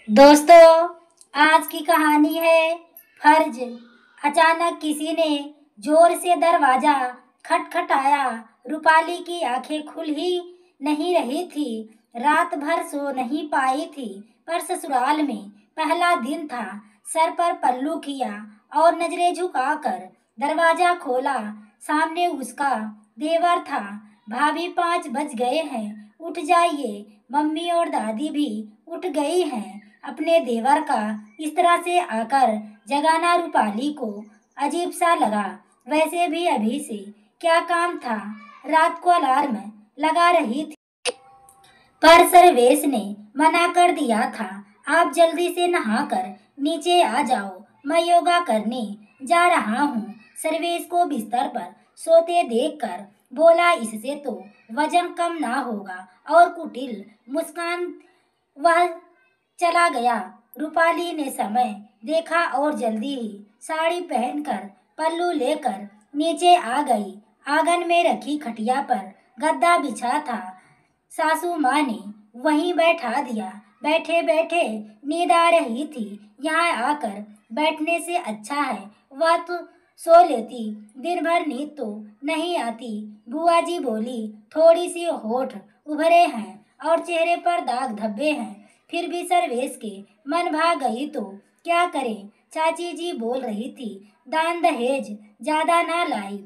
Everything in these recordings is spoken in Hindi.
दोस्तों, आज की कहानी है फर्ज। अचानक किसी ने जोर से दरवाजा खटखटाया। रूपाली की आंखें खुल ही नहीं रही थी। रात भर सो नहीं पाई थी, पर ससुराल में पहला दिन था। सर पर पल्लू किया और नजरें झुकाकर दरवाजा खोला। सामने उसका देवर था। भाभी, 5 बज गए हैं, उठ जाइए। मम्मी और दादी भी उठ गई हैं। अपने देवर का इस तरह से आकर जगाना रूपाली को अजीब सा लगा। वैसे भी अभी से क्या काम था। रात को अलार्म लगा रही थी, पर सर्वेश ने मना कर दिया था। आप जल्दी से नहाकर नीचे आ जाओ, मैं योगा करने जा रहा हूँ। सर्वेश को बिस्तर पर सोते देखकर बोला, इससे तो वजन कम ना होगा। और कुटिल मुस्कान वह चला गया। रूपाली ने समय देखा और जल्दी ही साड़ी पहनकर पल्लू लेकर नीचे आ गई। आंगन में रखी खटिया पर गद्दा बिछा था। सासू माँ ने वहीं बैठा दिया। बैठे बैठे नींद आ रही थी। यहाँ आकर बैठने से अच्छा है वह तो सो लेती, दिन भर नींद तो नहीं आती। बुआ जी बोली, थोड़ी सी होठ उभरे हैं और चेहरे पर दाग धब्बे हैं, फिर भी सर्वेश के मन भाग गई तो क्या करें। चाची जी बोल रही थी, दान दहेज ज्यादा ना लाई।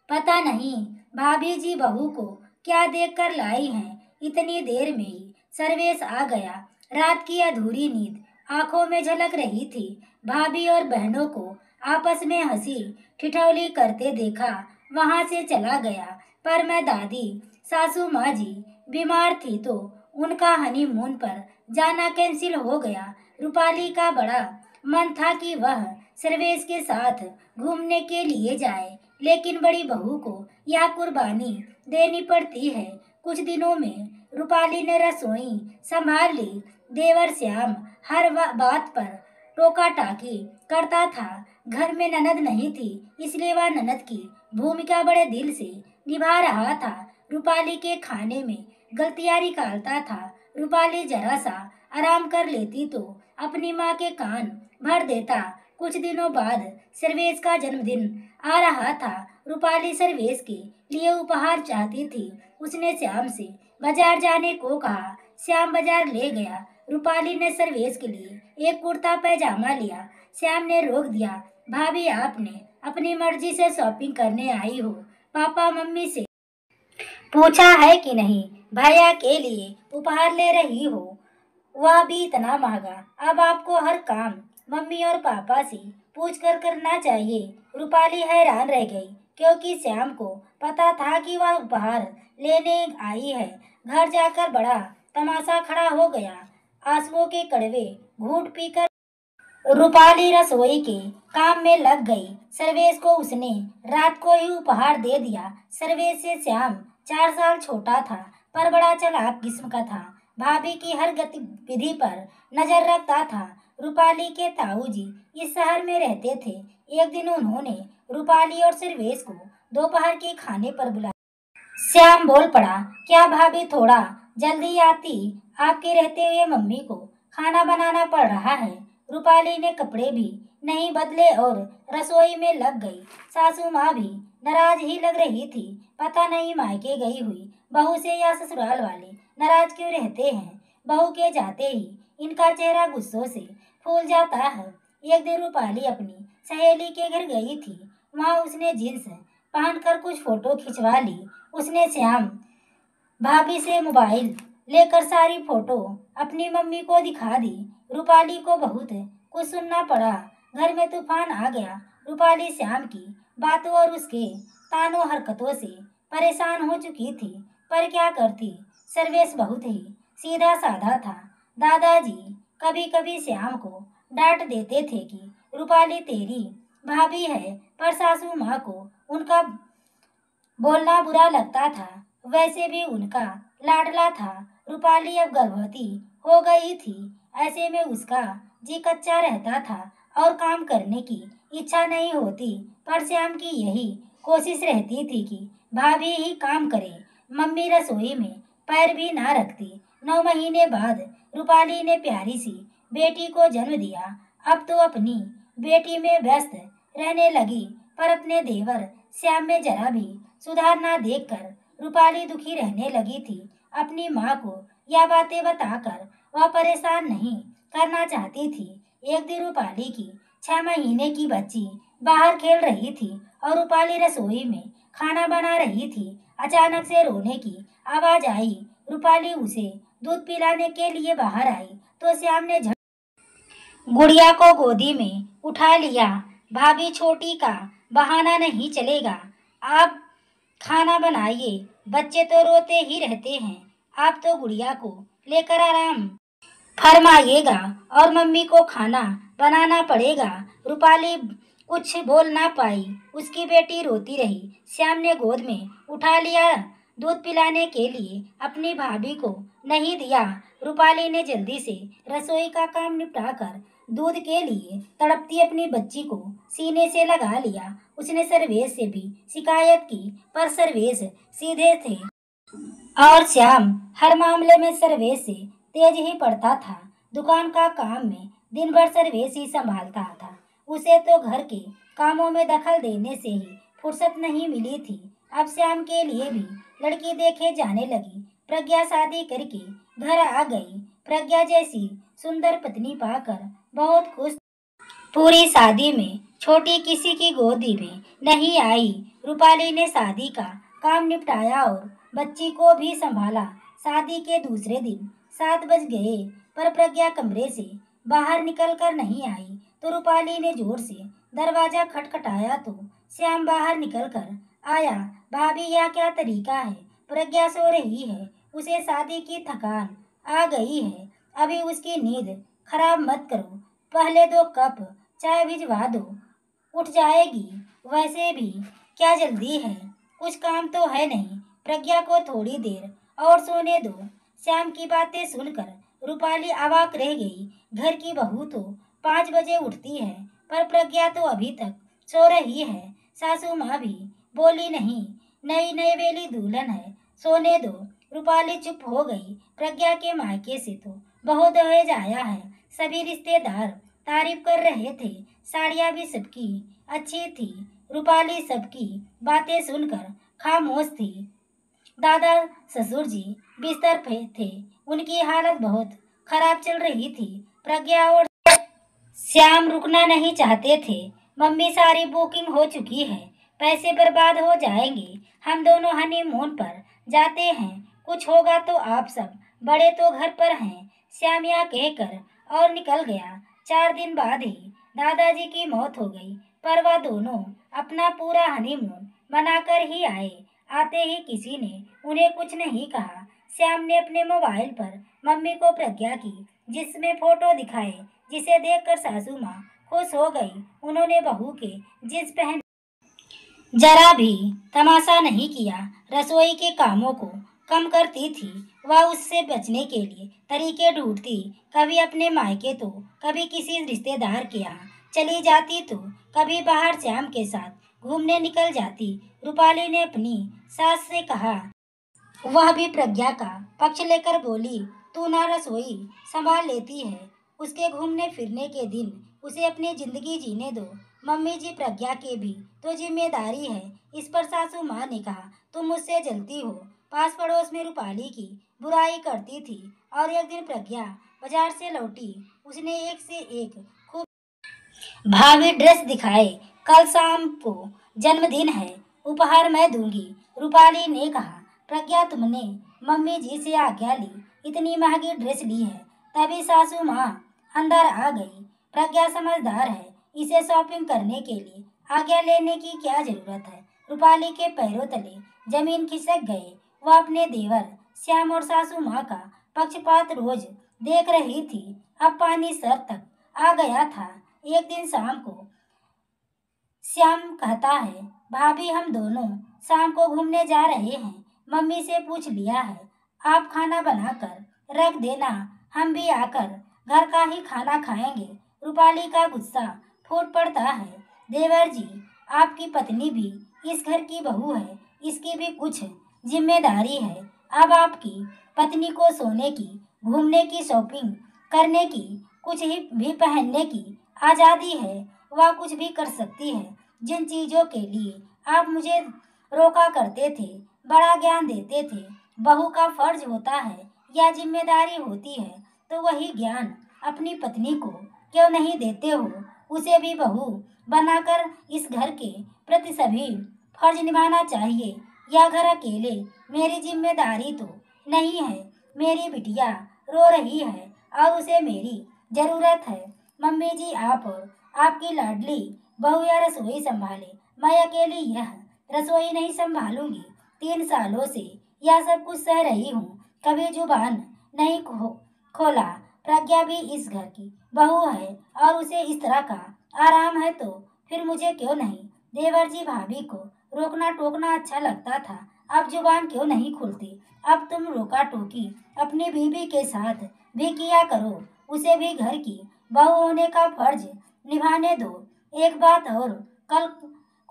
पता नहीं भाभी जी बहू को क्या देखकर लाई हैं। इतनी देर में ही सर्वेश आ गया। रात की अधूरी नींद आंखों में झलक रही थी। भाभी और बहनों को आपस में हंसी ठिठौली करते देखा वहां से चला गया। पर मैं दादी सासू माँ जी बीमार थी तो उनका हनीमून पर जाना कैंसिल हो गया। रूपाली का बड़ा मन था कि वह सर्वेश के साथ घूमने के लिए जाए, लेकिन बड़ी बहू को यह कुर्बानी देनी पड़ती है। कुछ दिनों में रूपाली ने रसोई संभाल ली। देवर श्याम हर बात पर टोका टाकी करता था। घर में ननद नहीं थी, इसलिए वह ननद की भूमिका बड़े दिल से निभा रहा था। रूपाली के खाने में गलतियां निकालता था। रूपाली जरा सा आराम कर लेती तो अपनी माँ के कान भर देता। कुछ दिनों बाद सर्वेश का जन्मदिन आ रहा था। रूपाली सर्वेश के लिए उपहार चाहती थी। उसने श्याम से बाजार जाने को कहा। श्याम बाजार ले गया। रूपाली ने सर्वेश के लिए एक कुर्ता पैजामा लिया। श्याम ने रोक दिया। भाभी, आपने अपनी मर्जी से शॉपिंग करने आई हो? पापा मम्मी से पूछा है कि नहीं? भैया के लिए उपहार ले रही हो, वह भी इतना महंगा। अब आपको हर काम मम्मी और पापा से पूछ कर करना चाहिए। रूपाली हैरान रह गई, क्योंकि श्याम को पता था कि वह उपहार लेने आई है। घर जाकर बड़ा तमाशा खड़ा हो गया। आंसुओं के कड़वे घूंट पीकर रूपाली रसोई के काम में लग गई। सर्वेश को उसने रात को ही उपहार दे दिया। सर्वेश से श्याम 4 साल छोटा था, पर बड़ा चालाक किस्म का था। भाभी की हर गतिविधि पर नजर रखता था। रूपाली के ताऊजी इस शहर में रहते थे। एक दिन उन्होंने रूपाली और सर्वेश को दोपहर के खाने पर बुलाया। श्याम बोल पड़ा, क्या भाभी थोड़ा जल्दी आती? आपके रहते हुए मम्मी को खाना बनाना पड़ रहा है। रूपाली ने कपड़े भी नहीं बदले और रसोई में लग गई। सासू माँ भी नाराज ही लग रही थी। पता नहीं मायके गई हुई बहू से या ससुराल वाले नाराज क्यों रहते हैं। बहू के जाते ही इनका चेहरा गुस्सों से फूल जाता है। एक दिन रूपाली अपनी सहेली के घर गई थी। वहाँ उसने जींस पहनकर कुछ फोटो खिंचवा ली। उसने श्याम भाभी से मोबाइल लेकर सारी फोटो अपनी मम्मी को दिखा दी। रूपाली को बहुत कुछ सुनना पड़ा। घर में तूफान आ गया। रूपाली श्याम की बातों और उसके तानों हरकतों से परेशान हो चुकी थी, पर क्या करती। सर्वेश बहुत ही सीधा साधा था। दादाजी कभी कभी श्याम को डांट देते थे कि रूपाली तेरी भाभी है, पर सासू माँ को उनका बोलना बुरा लगता था। वैसे भी उनका लाडला था। रूपाली अब गर्भवती हो गई थी। ऐसे में उसका जी कच्चा रहता था और काम करने की इच्छा नहीं होती। पर श्याम की यही कोशिश रहती थी कि भाभी ही काम करे। मम्मी रसोई में पैर भी ना रखती। 9 महीने बाद रूपाली ने प्यारी सी बेटी को जन्म दिया। अब तो अपनी बेटी में व्यस्त रहने लगी, पर अपने देवर श्याम में जरा भी सुधार ना देखकर रूपाली दुखी रहने लगी थी। अपनी माँ को यह बातें बताकर वह परेशान नहीं करना चाहती थी। एक दिन रूपाली की 6 महीने की बच्ची बाहर खेल रही थी और रूपाली रसोई में खाना बना रही थी। अचानक से रोने की आवाज आई। रूपाली उसे दूध पिलाने के लिए बाहर आई तो श्याम ने झट गुड़िया को गोदी में उठा लिया। भाभी, छोटी का बहाना नहीं चलेगा, आप खाना बनाइए, बच्चे तो रोते ही रहते हैं। आप तो गुड़िया को लेकर आराम फरमाइएगा और मम्मी को खाना बनाना पड़ेगा। रूपाली कुछ बोल ना पाई, उसकी बेटी रोती रही। श्याम ने गोद में उठा लिया। दूध पिलाने के लिए अपनी भाभी को नहीं दिया। रूपाली ने जल्दी से रसोई का काम निपटाकर दूध के लिए तड़पती अपनी बच्ची को सीने से लगा लिया। उसने सर्वेश से भी शिकायत की, पर सर्वेश सीधे थे और श्याम हर मामले में सर्वेश से तेज ही पड़ता था। दुकान का काम में दिन भर सर्वेश ही संभालता था। उसे तो घर के कामों में दखल देने से ही फुर्सत नहीं मिली थी। अब श्याम के लिए भी लड़की देखे जाने लगी। प्रज्ञा शादी करके घर आ गई। प्रज्ञा जैसी सुंदर पत्नी पाकर बहुत खुश। पूरी शादी में छोटी किसी की गोदी में नहीं आई। रूपाली ने शादी का काम निपटाया और बच्ची को भी संभाला। शादी के दूसरे दिन 7 बज गए, पर प्रज्ञा कमरे से बाहर निकलकर नहीं आई तो रूपाली ने जोर से दरवाजा खटखटाया तो श्याम बाहर निकलकर आया। भाभी, यह क्या तरीका है? प्रज्ञा सो रही है, उसे शादी की थकान आ गई है, अभी उसकी नींद खराब मत करो। पहले 2 कप चाय भिजवा दो, उठ जाएगी। वैसे भी क्या जल्दी है, कुछ काम तो है नहीं। प्रज्ञा को थोड़ी देर और सोने दो। श्याम की बातें सुनकर रूपाली अवाक रह गई। घर की बहू तो 5 बजे उठती है, पर प्रज्ञा तो अभी तक सो रही है। सासू माँ भी बोली नहीं, नई नई वेली दुल्हन है, सोने दो। रूपाली चुप हो गई। प्रज्ञा के मायके से तो बहुत दहेज आया है, सभी रिश्तेदार तारीफ कर रहे थे, साड़ियाँ भी सबकी अच्छी थी। रूपाली सबकी बातें सुनकर खामोश थी। दादा ससुर जी बिस्तर पे थे, उनकी हालत बहुत खराब चल रही थी। प्रज्ञा और श्याम रुकना नहीं चाहते थे। मम्मी, सारी बुकिंग हो चुकी है, पैसे बर्बाद हो जाएंगे, हम दोनों हनीमून पर जाते हैं, कुछ होगा तो आप सब बड़े तो घर पर हैं। श्याम यह कहकर और निकल गया। 4 दिन बाद ही दादाजी की मौत हो गई, पर वह दोनों अपना पूरा हनीमून मनाकर ही आए। आते ही किसी ने उन्हें कुछ नहीं कहा। श्याम ने अपने मोबाइल पर मम्मी को प्रज्ञा की जिसमें फोटो दिखाए, जिसे देखकर सासू माँ खुश हो गई। उन्होंने बहू के जींस पहन जरा भी तमाशा नहीं किया। रसोई के कामों को कम करती थी। वह उससे बचने के लिए तरीके ढूंढती, कभी अपने मायके तो कभी किसी रिश्तेदार के यहाँ चली जाती तो कभी बाहर श्याम के साथ घूमने निकल जाती। रूपाली ने अपनी सास से कहा। वह भी प्रज्ञा का पक्ष लेकर बोली, तू ना रसोई संभाल लेती है, उसके घूमने फिरने के दिन उसे अपनी जिंदगी जीने दो। मम्मी जी, प्रज्ञा के भी तो जिम्मेदारी है। इस पर सासू माँ ने कहा, तुम मुझसे जलती हो। पास पड़ोस में रूपाली की बुराई करती थी और एक दिन प्रज्ञा बाजार से लौटी, उसने एक से एक खूब भावी ड्रेस दिखाए। कल शाम को जन्मदिन है, उपहार मैं दूंगी। रूपाली ने कहा। प्रज्ञा, तुमने मम्मी जी से आज्ञा ली, इतनी महंगी ड्रेस ली है। तभी सासू माँ अंदर आ गई। प्रज्ञा समझदार है, इसे शॉपिंग करने के लिए आज्ञा लेने की क्या जरूरत है। रूपाली के पैरों तले जमीन खिसक गए। वह अपने देवर श्याम और सासू माँ का पक्षपात रोज देख रही थी। अब पानी सर तक आ गया था। एक दिन शाम को श्याम कहता है, भाभी, हम दोनों शाम को घूमने जा रहे हैं, मम्मी से पूछ लिया है, आप खाना बनाकर रख देना, हम भी आकर घर का ही खाना खाएंगे। रूपाली का गुस्सा फूट पड़ता है। देवर जी, आपकी पत्नी भी इस घर की बहू है, इसकी भी कुछ जिम्मेदारी है। अब आपकी पत्नी को सोने की घूमने की, शॉपिंग करने की, कुछ ही भी पहनने की आज़ादी है। वह कुछ भी कर सकती है। जिन चीज़ों के लिए आप मुझे रोका करते थे, बड़ा ज्ञान देते थे, बहू का फर्ज होता है या जिम्मेदारी होती है, तो वही ज्ञान अपनी पत्नी को क्यों नहीं देते हो? उसे भी बहू बनाकर इस घर के प्रति सभी फर्ज निभाना चाहिए। यह घर अकेले मेरी जिम्मेदारी तो नहीं है। मेरी बिटिया रो रही है और उसे मेरी जरूरत है। मम्मी जी, आप और आपकी लाडली बहू या रसोई संभाले, मैं अकेली यह रसोई नहीं संभालूंगी। 3 सालों से यह सब कुछ सह रही हूँ, कभी जुबान नहीं खोला। प्रज्ञा भी इस घर की बहू है और उसे इस तरह का आराम है, तो फिर मुझे क्यों नहीं? देवर जी, भाभी को रोकना टोकना अच्छा लगता था, अब जुबान क्यों नहीं खुलती? अब तुम रोका टोकी अपनी बीवी के साथ भी किया करो, उसे भी घर की बहू होने का फर्ज निभाने दो। एक बात और, कल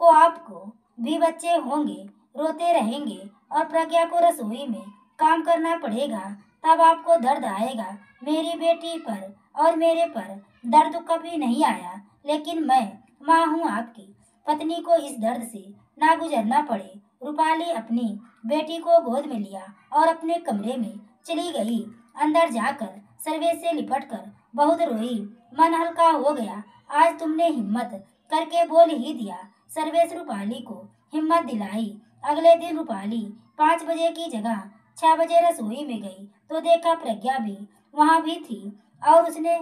को आपको भी बच्चे होंगे, रोते रहेंगे और प्रज्ञा को रसोई में काम करना पड़ेगा, तब आपको दर्द आएगा। मेरी बेटी पर और मेरे पर दर्द कभी नहीं आया, लेकिन मैं माँ हूँ आपकी, पत्नी को इस दर्द से ना गुजरना पड़े। रूपाली अपनी बेटी को गोद में लिया और अपने कमरे में चली गई। अंदर जाकर सर्वेश से लिपटकर बहुत रोई, मन हल्का हो गया। आज तुमने हिम्मत करके बोल ही दिया। सर्वेश रूपाली को हिम्मत दिलाई। अगले दिन रूपाली 5 बजे की जगह 6 बजे रसोई में गई तो देखा प्रज्ञा भी वहाँ भी थी और उसने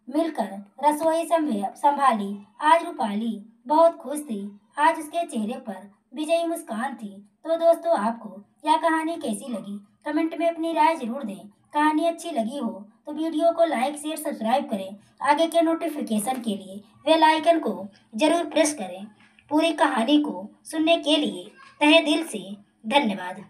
मिलकर रसोई संभाली। आज रूपाली बहुत खुश थी। आज उसके चेहरे पर विजयी मुस्कान थी। तो दोस्तों, आपको यह कहानी कैसी लगी? कमेंट में अपनी राय जरूर दें। कहानी अच्छी लगी हो तो वीडियो को लाइक शेयर सब्सक्राइब करें। आगे के नोटिफिकेशन के लिए बेल आइकन को जरूर प्रेस करें। पूरी कहानी को सुनने के लिए तहे दिल से धन्यवाद।